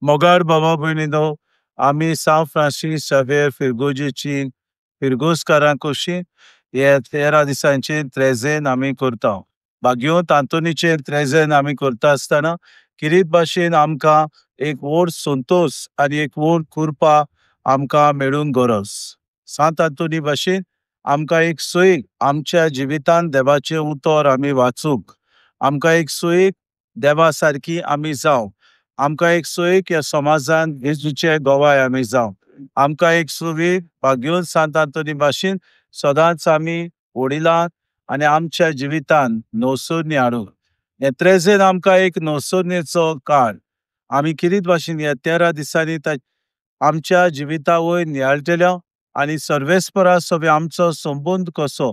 मोगार भावा भयणीनो, आमी सांव फ्रांसीस सावेर फिरगोजेची फिरगोसकारां कशी हे 13 दिसांचे त्रेजेन आमी करता. भाग्योत आंतोनीचे त्रेजेन आमी करता आसतना किरीत भाशेन आमकां एक व्हड संतोष आनी एक व्हड कृपा आमकां मेळूंक गरज. सांत आंतोनी भाशेन आमकां एक सैक आमच्या जिवितांत देवाचें उतर आमी वाचूंक, आमकां एक सैक देवा सारकी आमी जावंक, आमकां एक सैक ह्या समाजांत जेजूचे गोवाय आमी जावंक, आमकां एक सैक भाग्योन सांत आंतोनी भाशेन सदांच आमी वडिलांक आनी आमच्या जिवितांत नवसोरणी हाडूंक. हे त्रेजेन आमकां एक नवसोरणेचो काळ. आमी किरीत भाशेन ह्या 13 दिसांनी आमच्या जिविता वयर नियाळटल्या आनी सर्वेस्परा सोबे आमचो संबंद कसो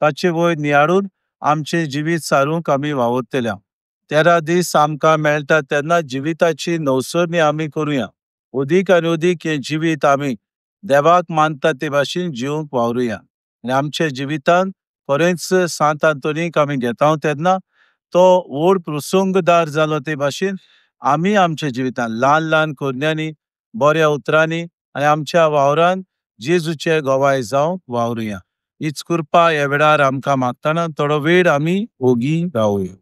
ताचे वयर नियाळून आमचें जिवीत सारूंक आमी वावुरतल्या. 13 दीस आमकां मेळटा तेन्ना जिविताची नवसोरणी आमी करुया. अदीक आनी अदीक हें जिवीत आमी देवाक मानता ते भाशेन जिवंक वावरुया. आनी आमच्या जिवितांत खरेंच सांत आंतोनीक आमी घेता तेन्ना तो व्हड प्रसंगदार जालो ते भाशेन आमी आमच्या जिवितांत ल्हान ल्हान करण्यांनी बऱ्या उतरांनी आनी आमच्या वावरांत जेजूचे गोवाय जावंक वावरुया. हीच कृपा ह्या वेळार आमकां मागतना थोडो वेळ आमी ओगी रावुया.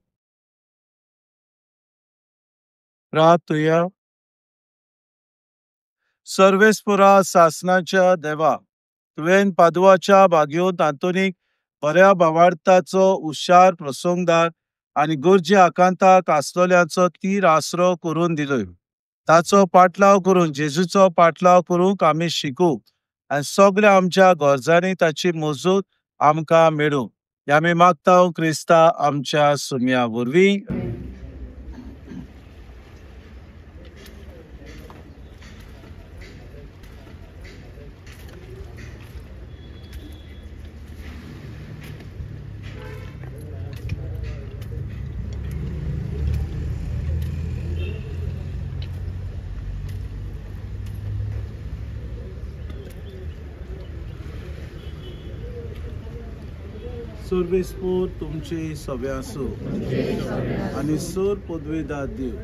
प्रार्थुया. सर्वेस्परा सासणाच्या देवा, तुवें पादुवाच्या भाग्योत आंतोनीक बऱ्या भावार्थाचो हुशार प्रसंगदार आनी गरजे आकांताक आसलोल्यांचो तीर आसरो करून दिलोय. ताचो पाटलाव करून जेजूचो पाटलाव करूंक आमी शिकूंक आनी सगळ्या आमच्या गरजांनी ताची मजत आमकां मेळूं. हें आमी मागता क्रिस्ता आमच्या सुमया वरवीं. सर्वेस्पर तुमचे सवे आसूं आनी सर पदवेदार देव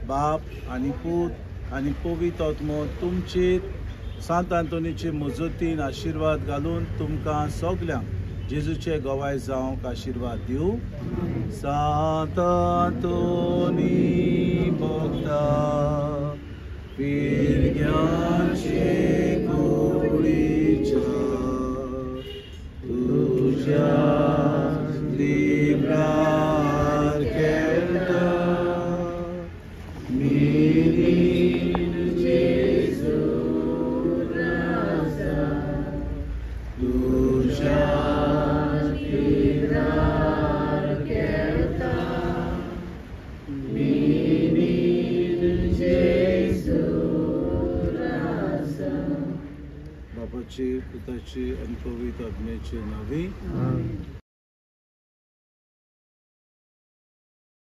बाप आनी पूत आनी पवित्र आत्मो तुमचेर सांत आंतोनीचे मजतीन आशिर्वाद घालून तुमकां सगल्यांक जेजूचे गोवाय जावंक आशिर्वाद दिवं. सांत आंतोनी भक्ता पिरग्यांचे कुडीच्या तुज्या लिबार केलता मिरीन जेजू राजा तुज्या लिबार केलता मिरीन जेजू राजा. बापाचे पुताचे आनी पवित्र आत्म्याचे नांवी.